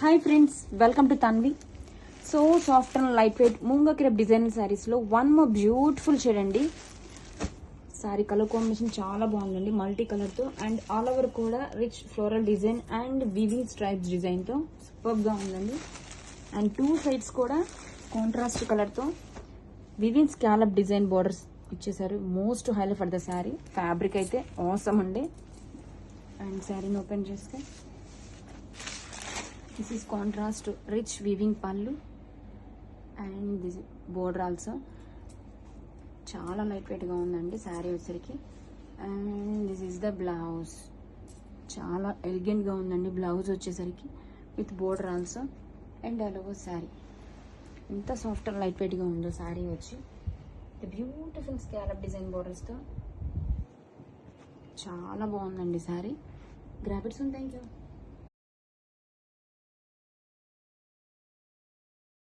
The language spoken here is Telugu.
Hi friends, welcome to Tanvi. So soft and light weight మూంగా crepe designer శారీస్లో వన్ మోర్ బ్యూటిఫుల్ షేడ్ అండి. శారీ కలర్ కాంబినేషన్ చాలా బాగుందండి, మల్టీ కలర్తో అండ్ ఆల్ ఓవర్ కూడా rich floral design and weaving stripes డిజైన్తో సూపర్గా ఉందండి. అండ్ టూ సైడ్స్ కూడా కాంట్రాస్ట్ కలర్తో వీవింగ్ స్కాలప్ డిజైన్ బోర్డర్స్ ఇచ్చేసారు. Most highlight for the sari. Fabric అయితే ఆసమ్ అండి. అండ్ శారీని ఓపెన్ చేస్తే this is contrast rich weaving పళ్ళు అండ్ దిస్ బోర్డర్ ఆల్సో చాలా లైట్ వెయిట్గా ఉందండి శారీ వచ్చరికి. And this is the blouse, చాలా ఎలిగెంట్గా ఉందండి బ్లౌజ్ వచ్చేసరికి with border also. And all over sari ఎంత సాఫ్ట్ అండ్ లైట్ వెయిట్గా ఉందో శారీ వచ్చి బ్యూటిఫుల్ స్కాలప్ డిజైన్ బోర్డర్స్తో చాలా బాగుందండి sari. Grab it soon. Thank you.